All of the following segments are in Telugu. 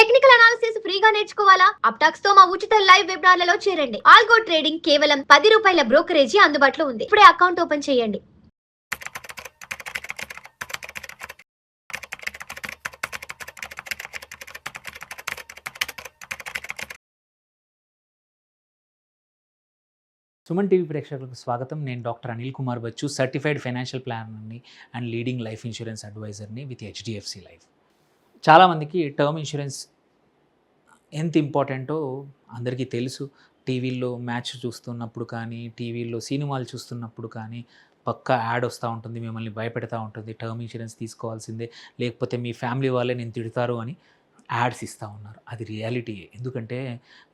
టెక్నికల్ అనాలిసిస్ ఫ్రీగా నేర్చుకోవాలా? అప్టాక్స్ తో మా ఉచిత లైవ్ వెబినార్లలో చేరండి. ఆల్గో ట్రేడింగ్ కేవలం ₹10 బ్రోకరేజీ అందుబాటులో ఉంది. ఇప్పుడే అకౌంట్ ఓపెన్ చేయండి. సుమన్ టీవీ ప్రేక్షకులకు స్వాగతం. నేను doctor Anil Kumar Bachchu, certified financial ప్లానర్ని అండ్ లీడింగ్ లైఫ్ ఇన్సూరెన్స్ అడ్వైజర్ని విత్ హెచ్డిఎఫ్సి లైఫ్. చాలామందికి టర్మ్ ఇన్సూరెన్స్ ఎంత ఇంపార్టెంటో అందరికీ తెలుసు. టీవీల్లో మ్యాచ్ చూస్తున్నప్పుడు కానీ, టీవీల్లో సినిమాలు చూస్తున్నప్పుడు కానీ పక్కా యాడ్ వస్తూ ఉంటుంది, మిమ్మల్ని భయపెడతా ఉంటుంది. టర్మ్ ఇన్సూరెన్స్ తీసుకోవాల్సిందే, లేకపోతే మీ ఫ్యామిలీ వాళ్ళే నేను తిడతారు అని యాడ్స్ ఇస్తూ ఉన్నారు. అది రియాలిటీయే. ఎందుకంటే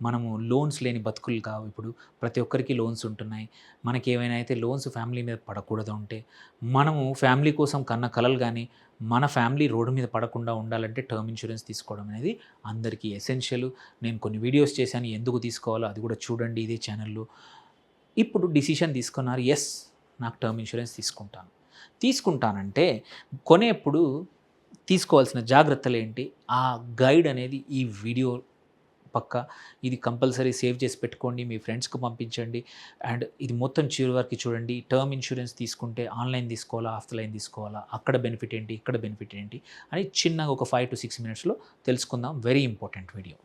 మనము లోన్స్ లేని బతుకులు కావు. ఇప్పుడు ప్రతి ఒక్కరికి లోన్స్ ఉంటున్నాయి. మనకి ఏమైనా అయితే లోన్స్ ఫ్యామిలీ మీద పడకూడదు ఉంటే, మనము ఫ్యామిలీ కోసం కన్న కలలు కానీ మన ఫ్యామిలీ రోడ్డు మీద పడకుండా ఉండాలంటే టర్మ్ ఇన్సూరెన్స్ తీసుకోవడం అనేది అందరికీ ఎసెన్షియల్. నేను కొన్ని వీడియోస్ చేశాను, ఎందుకు తీసుకోవాలో అది కూడా చూడండి ఇదే ఛానల్లో. ఇప్పుడు డిసిషన్ తీసుకున్నారు, ఎస్ నాకు టర్మ్ ఇన్సూరెన్స్ తీసుకుంటానంటే కొనేప్పుడు తీసుకోవాల్సిన జాగ్రత్తలు ఏంటి, ఆ గైడ్ అనేది ఈ వీడియో పక్కా ఇది కంపల్సరీ సేవ్ చేసి పెట్టుకోండి, మీ ఫ్రెండ్స్కి పంపించండి. అండ్ ఇది మొత్తం చివరి వరకు చూడండి. టర్మ్ ఇన్సూరెన్స్ తీసుకుంటే ఆన్లైన్ తీసుకోవాలా, ఆఫ్లైన్ తీసుకోవాలా, అక్కడ బెనిఫిట్ ఏంటి, ఇక్కడ బెనిఫిట్ ఏంటి అని చిన్నగా ఒక 5 to 6 minutes తెలుసుకుందాం. Very important video.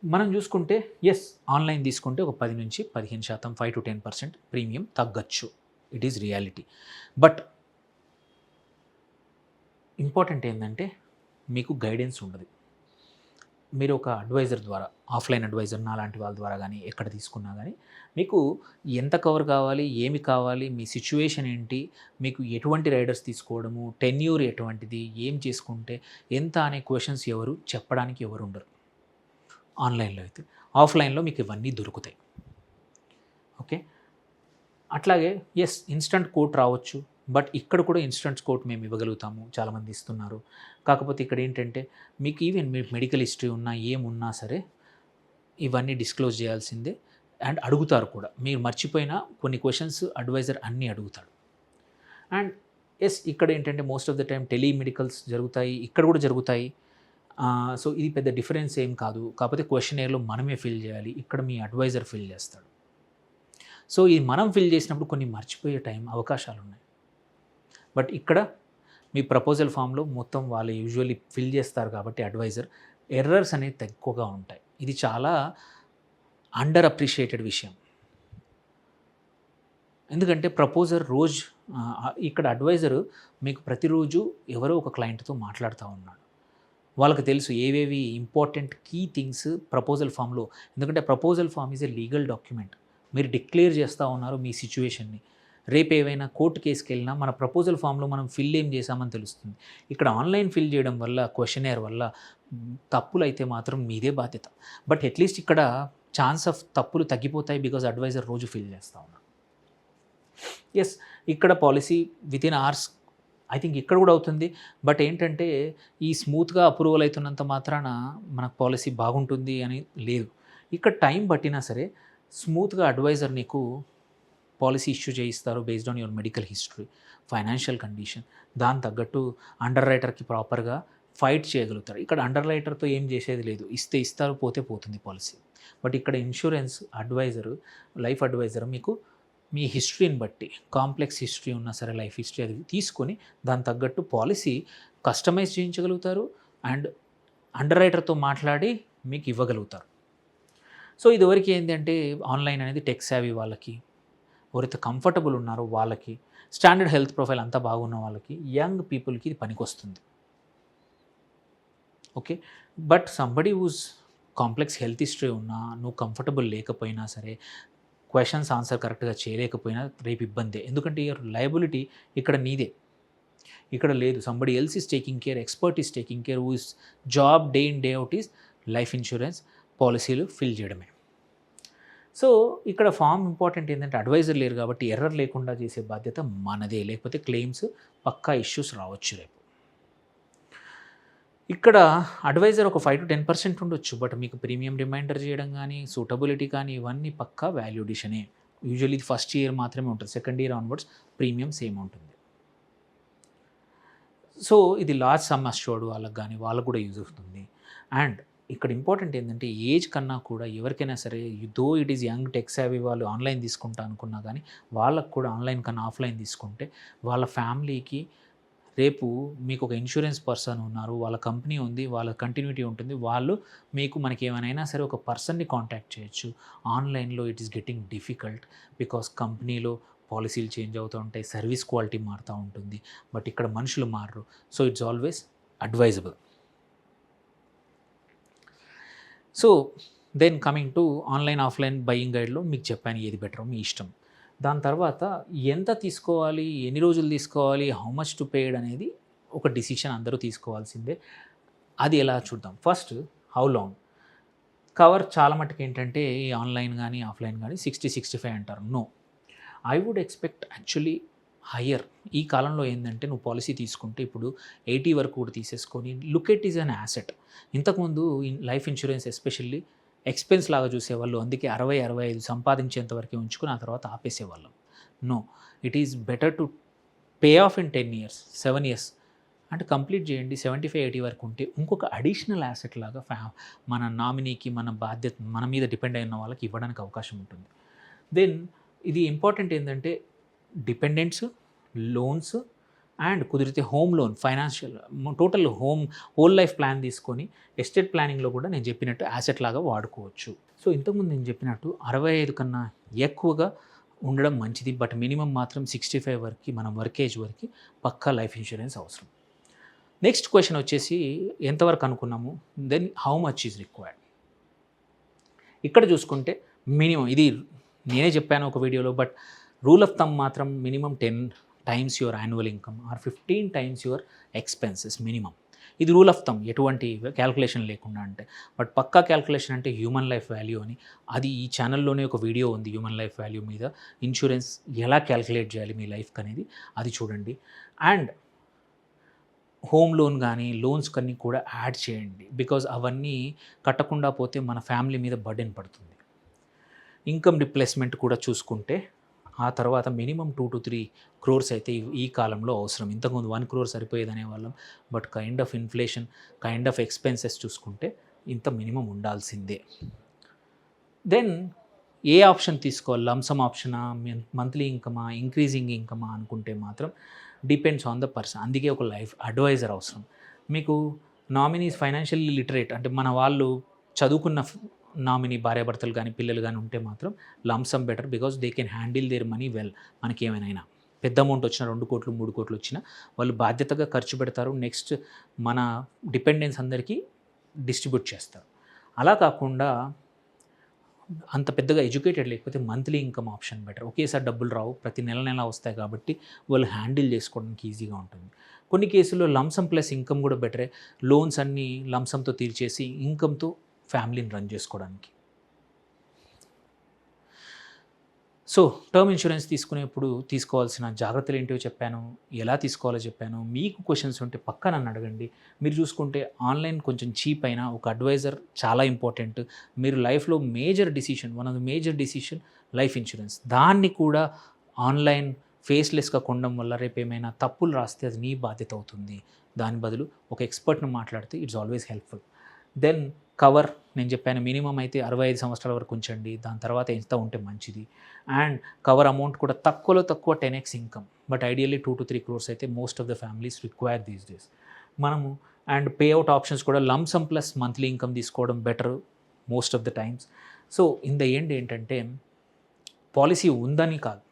మనం చూసుకుంటే ఎస్, ఆన్లైన్ తీసుకుంటే ఒక 10 నుంచి 15%, 5 to 10% ప్రీమియం తగ్గచ్చు. It is reality. But important ఏంటంటే మీకు గైడెన్స్ ఉండదు. మీరు ఒక అడ్వైజర్ ద్వారా, ఆఫ్లైన్ అడ్వైజర్ నాలాంటి వాళ్ళ ద్వారా కానీ ఎక్కడ తీసుకున్నా కానీ మీకు ఎంత కవర్ కావాలి, ఏమి కావాలి, మీ సిచ్యువేషన్ ఏంటి, మీకు ఎటువంటి రైడర్స్ తీసుకోవడము, టెన్యూర్ ఎటువంటిది, ఏం చేసుకుంటే ఎంత అనే క్వశ్చన్స్ చెప్పడానికి ఎవరు ఉండరు. ఆన్లైన్లో అయితే, ఆఫ్లైన్లో మీకు ఇవన్నీ దొరుకుతాయి. ఓకే, అట్లాగే ఎస్ ఇన్స్టంట్ కోట్ రావచ్చు, బట్ ఇక్కడ కూడా ఇన్స్టంట్ కోట్ మేము ఇవ్వగలుగుతాము, చాలామంది ఇస్తున్నారు. కాకపోతే ఇక్కడ ఏంటంటే మీకు ఈవెన్ మీ మెడికల్ హిస్టరీ ఉన్నా ఏమున్నా సరే ఇవన్నీ డిస్క్లోజ్ చేయాల్సిందే. అండ్ అడుగుతారు కూడా, మీరు మర్చిపోయినా కొన్ని క్వశ్చన్స్ అడ్వైజర్ అన్నీ అడుగుతాడు. అండ్ ఎస్ ఇక్కడ ఏంటంటే మోస్ట్ ఆఫ్ ద టైం టెలిమెడికల్స్ జరుగుతాయి, ఇక్కడ కూడా జరుగుతాయి. సో ఇది పెద్ద డిఫరెన్స్ ఏం కాదు. కాకపోతే క్వశ్చనేర్లో మనమే ఫిల్ చేయాలి, ఇక్కడ మీ అడ్వైజర్ ఫిల్ చేస్తాడు. సో ఇది మనం ఫిల్ చేసినప్పుడు కొన్ని మర్చిపోయే అవకాశాలు ఉన్నాయి. బట్ ఇక్కడ మీ ప్రపోజల్ ఫామ్లో మొత్తం వాళ్ళు యూజువల్లీ ఫిల్ చేస్తారు కాబట్టి అడ్వైజర్, ఎర్రర్స్ అనేవి తక్కువగా ఉంటాయి. ఇది చాలా అండర్ అప్రిషియేటెడ్ విషయం. ఎందుకంటే ప్రపోజర్ ఇక్కడ అడ్వైజరు మీకు ప్రతిరోజు ఎవరో ఒక క్లయింట్తో మాట్లాడుతూ ఉన్నాడు. వాళ్ళకి తెలుసు ఏవేవి ఇంపార్టెంట్ కీ థింగ్స్ ప్రపోజల్ ఫామ్లో. ఎందుకంటే proposal form is a legal document. మీరు డిక్లేర్ చేస్తూ ఉన్నారు మీ సిచ్యువేషన్ని. రేపు ఏవైనా కోర్టు కేసుకి వెళ్ళినా మన ప్రపోజల్ ఫామ్లో మనం ఫిల్ ఏం చేసామని తెలుస్తుంది. ఇక్కడ ఆన్లైన్ ఫిల్ చేయడం వల్ల, క్వశ్చనేర్ వల్ల తప్పులు అయితే మాత్రం మీదే బాధ్యత. బట్ అట్లీస్ట్ ఇక్కడ ఛాన్స్ ఆఫ్ తప్పులు తగ్గిపోతాయి, బికాజ్ అడ్వైజర్ రోజు ఫిల్ చేస్తూ ఉన్నారు. ఎస్ ఇక్కడ policy within hours I think ఇక్కడ కూడా అవుతుంది. బట్ ఏంటంటే ఈ స్మూత్గా అప్రూవల్ అవుతున్నంత మాత్రాన మనకు పాలసీ బాగుంటుంది అని లేదు. ఇక్కడ టైం పట్టినా సరే స్మూత్గా అడ్వైజర్ నీకు పాలసీ ఇష్యూ చేయిస్తారు based on your medical history, financial condition. దాని తగ్గట్టు అండర్ రైటర్కి ప్రాపర్గా ఫైట్ చేయగలుగుతారు. ఇక్కడ అండర్ రైటర్తో ఏం చేసేది లేదు, ఇస్తే ఇస్తారు, పోతే పోతుంది పాలసీ. బట్ ఇక్కడ ఇన్సూరెన్స్ అడ్వైజరు, లైఫ్ అడ్వైజర్ మీకు మీ హిస్టరీని బట్టి, కాంప్లెక్స్ హిస్టరీ ఉన్నా సరే లైఫ్ హిస్టరీ అది తీసుకొని దాని తగ్గట్టు పాలసీ కస్టమైజ్ చేయించగలుగుతారు అండ్ అండర్ రైటర్తో మాట్లాడి మీకు ఇవ్వగలుగుతారు. సో ఇదివరకు ఏంటంటే ఆన్లైన్ అనేది టెక్ సేవీ వాళ్ళకి, ఎవరైతే కంఫర్టబుల్ ఉన్నారో వాళ్ళకి, స్టాండర్డ్ హెల్త్ ప్రొఫైల్ అంతా బాగున్న వాళ్ళకి, యంగ్ పీపుల్కి ఇది పనికొస్తుంది. Okay, but somebody who's complex health history ఉన్నా, నువ్వు కంఫర్టబుల్ లేకపోయినా సరే, క్వశ్చన్స్ ఆన్సర్ కరెక్ట్గా చేయలేకపోయినా రేపు ఇబ్బందే. ఎందుకంటే యువర్ లయబిలిటీ ఇక్కడ నీదే, ఇక్కడ లేదు. Somebody else is taking care, expert is taking care, who is job day in day out is life insurance పాలసీలు ఫిల్ చేయడమే. సో ఇక్కడ ఫామ్ ఇంపార్టెంట్ ఏంటంటే అడ్వైజర్ లేరు కాబట్టి ఎర్రర్ లేకుండా చేసే బాధ్యత మనదే, లేకపోతే క్లెయిమ్స్ పక్కా ఇష్యూస్ రావచ్చు రేపు. ఇక్కడ అడ్వైజర్ ఒక 5 to 10% ఉండొచ్చు, బట్ మీకు ప్రీమియం రిమైండర్ చేయడం కానీ, సూటబిలిటీ కానీ ఇవన్నీ పక్కా వాల్యుడేషనే. యూజువల్లీ ఇది ఫస్ట్ ఇయర్ మాత్రమే ఉంటుంది, second year onwards premium same ఉంటుంది. సో ఇది లార్జ్ సమ్ అష్యూర్డ్ వాళ్ళకి కానీ వాళ్ళకు కూడా యూజ్ అవుతుంది. అండ్ ఇక్కడ ఇంపార్టెంట్ ఏంటంటే ఏజ్ కన్నా కూడా ఎవరికైనా సరే though it is young tech savvy వాళ్ళు ఆన్లైన్ తీసుకుంటా అనుకున్నా కానీ వాళ్ళకు కూడా ఆన్లైన్ కన్నా ఆఫ్లైన్ తీసుకుంటే వాళ్ళ ఫ్యామిలీకి రేపు మీకు ఒక ఇన్సూరెన్స్ పర్సన్ ఉన్నారు, వాళ్ళ కంపెనీ ఉంది, వాళ్ళ కంటిన్యూటీ ఉంటుంది, వాళ్ళు మీకు మనకి ఏమైనా సరే ఒక పర్సన్ని కాంటాక్ట్ చేయొచ్చు. ఆన్లైన్లో it is getting difficult because కంపెనీలో పాలసీలు చేంజ్ అవుతూ ఉంటాయి, సర్వీస్ క్వాలిటీ మారుతూ ఉంటుంది, బట్ ఇక్కడ మనుషులు మారరు. So it's always advisable. So then coming to online offline buying గైడ్లో మీకు చెప్పాను ఏది బెటరో మీ ఇష్టం. దాని తర్వాత ఎంత తీసుకోవాలి, ఎన్ని రోజులు తీసుకోవాలి, హౌ మచ్ టు పేడ్ అనేది ఒక డిసిషన్ అందరూ తీసుకోవాల్సిందే. అది ఎలా చూద్దాం. First how long cover. చాలా మటుకు ఏంటంటే ఈ ఆన్లైన్ కానీ ఆఫ్లైన్ కానీ 60-65 అంటారు. No, I would expect actually higher. ఈ కాలంలో ఏంటంటే నువ్వు పాలసీ తీసుకుంటే ఇప్పుడు 80 వరకు కూడా తీసేసుకొని look at is an asset. ఇంతకుముందు లైఫ్ ఇన్సూరెన్స్ ఎస్పెషల్లీ ఎక్స్పెన్స్ లాగా చూసేవాళ్ళు, అందుకే 60-65 సంపాదించేంత వరకే ఉంచుకుని ఆ తర్వాత ఆపేసేవాళ్ళం. No, it is better to pay off in 10 years, 7 years అంటే కంప్లీట్ చేయండి. 75-80 వరకు ఉంటే ఇంకొక అడిషనల్ యాసెట్ లాగా మన నామినీకి మన బాధ్యత మన మీద డిపెండ్ అయిన వాళ్ళకి ఇవ్వడానికి అవకాశం ఉంటుంది. దెన్ ఇది ఇంపార్టెంట్ ఏంటంటే డిపెండెంట్స్, లోన్స్ అండ్ కుదిరితే home loan, financial total whole life plan తీసుకొని ఎస్టేట్ ప్లానింగ్లో కూడా నేను చెప్పినట్టు యాసెట్ లాగా వాడుకోవచ్చు. సో ఇంతకుముందు నేను చెప్పినట్టు 65 కన్నా ఎక్కువగా ఉండడం మంచిది, బట్ మినిమం మాత్రం 65 వరకు మనం వర్క్ ఏజ్ వరకు పక్కా లైఫ్ ఇన్సూరెన్స్ అవసరం. నెక్స్ట్ క్వశ్చన్ వచ్చేసి ఎంతవరకు అనుకున్నాము, then how much is required. ఇక్కడ చూసుకుంటే మినిమం, ఇది నేనే చెప్పాను ఒక వీడియోలో, బట్ రూల్ ఆఫ్ థంబ్ మాత్రం minimum 10 times your annual income or 15 times your expenses minimum. ఇది రూల్ ఆఫ్ థంబ్, ఎటువంటి క్యాల్కులేషన్ లేకుండా. అంటే బట్ పక్కా క్యాల్కులేషన్ అంటే హ్యూమన్ లైఫ్ వాల్యూ అని, అది ఈ ఛానల్లోనే ఒక వీడియో ఉంది హ్యూమన్ లైఫ్ వాల్యూ మీద, ఇన్సూరెన్స్ ఎలా క్యాల్కులేట్ చేయాలి మీ లైఫ్కి అనేది, అది చూడండి. అండ్ హోమ్ లోన్ కానీ లోన్స్ కానీ కూడా యాడ్ చేయండి, బికాజ్ అవన్నీ కట్టకుండా పోతే మన ఫ్యామిలీ మీద బర్డెన్ పడుతుంది. ఇన్కమ్ రిప్లేస్మెంట్ కూడా చూసుకుంటే ఆ తర్వాత మినిమం 2 to 3 crores అయితే ఈ కాలంలో అవసరం. ఇంతకుముందు 1 crore సరిపోయేది అనేవాళ్ళం, but kind of inflation, kind of expenses చూసుకుంటే ఇంత మినిమం ఉండాల్సిందే. దెన్ ఏ ఆప్షన్ తీసుకోవాలి, లంసమ్ ఆప్షనా, మంత్లీ ఇన్కమా, ఇంక్రీజింగ్ ఇన్కమా అనుకుంటే మాత్రం డిపెండ్స్ ఆన్ ద పర్సన్. అందుకే ఒక లైఫ్ అడ్వైజర్ అవసరం. మీకు నామినీస్ ఫైనాన్షియల్లీ లిటరేట్ అంటే మన వాళ్ళు చదువుకున్న నామినీ భార్యాభర్తలు కానీ పిల్లలు కానీ ఉంటే మాత్రం lump sum better, because they can handle their money well. మనకి ఏమైనా పెద్ద అమౌంట్ వచ్చినా 2 కోట్లు 3 కోట్లు వచ్చినా వాళ్ళు బాధ్యతగా ఖర్చు పెడతారు, నెక్స్ట్ మన డిపెండెన్స్ అందరికీ డిస్ట్రిబ్యూట్ చేస్తారు. అలా కాకుండా అంత పెద్దగా ఎడ్యుకేటెడ్ లేకపోతే మంత్లీ ఇన్కమ్ ఆప్షన్ బెటర్. ఒకేసారి డబ్బులు రావు, ప్రతి నెల వస్తాయి కాబట్టి వాళ్ళు హ్యాండిల్ చేసుకోవడానికి ఈజీగా ఉంటుంది. కొన్ని కేసుల్లో లంసమ్ ప్లస్ ఇన్కమ్ కూడా బెటరే, లోన్స్ అన్నీ లంసమ్తో తీర్చేసి ఇన్కమ్తో ఫ్యామిలీని రన్ చేసుకోవడానికి. సో టర్మ్ ఇన్సూరెన్స్ తీసుకునేప్పుడు తీసుకోవాల్సిన జాగ్రత్తలు ఏంటో చెప్పాను, ఎలా తీసుకోవాలో చెప్పాను. మీకు క్వశ్చన్స్ ఉంటే పక్కా నన్ను అడగండి. మీరు చూసుకుంటే ఆన్లైన్ కొంచెం చీప్ అయినా ఒక అడ్వైజర్ చాలా ఇంపార్టెంట్. మీరు లైఫ్లో major decision, one of the major decision life insurance, దాన్ని కూడా ఆన్లైన్ ఫేస్లెస్గా కొనడం వల్ల రేపు ఏమైనా తప్పులు రాస్తే అది నీ బాధ్యత అవుతుంది. దాని బదులు ఒక ఎక్స్పర్ట్ని మాట్లాడితే it's always helpful. Then cover నేను చెప్పాను మినిమం అయితే 65 సంవత్సరాల వరకు ఉంచండి, దాని తర్వాత ఎంత ఉంటే మంచిది. అండ్ కవర్ అమౌంట్ కూడా తక్కువలో తక్కువ 10x income, but ideally 2 to 3 crores అయితే most of the families require these days. మనము అండ్ పే అవుట్ ఆప్షన్స్ కూడా లంసమ్ ప్లస్ మంత్లీ ఇన్కమ్ తీసుకోవడం better most of the times. So in the end ఏంటంటే పాలసీ ఉందని కాదు,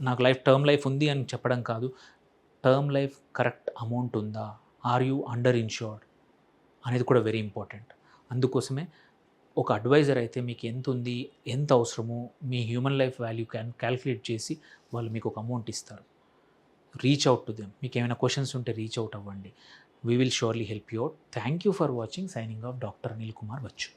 నాకు టర్మ్ లైఫ్ ఉంది అని చెప్పడం కాదు, టర్మ్ లైఫ్ కరెక్ట్ అమౌంట్ ఉందా, ఆర్ యూ అండర్ ఇన్ష్యూర్డ్ అనేది కూడా వెరీ ఇంపార్టెంట్. అందుకోసమే ఒక అడ్వైజర్ అయితే మీకు ఎంత ఉంది, ఎంత అవసరమో మీ హ్యూమన్ లైఫ్ వాల్యూ క్యాల్కులేట్ చేసి వాళ్ళు మీకు ఒక అమౌంట్ ఇస్తారు. Reach out to them. మీకు ఏమైనా క్వశ్చన్స్ ఉంటే రీచ్ అవుట్ అవ్వండి. We will surely help you out. Thank you for watching. Signing off doctor Anil Kumar Bachu.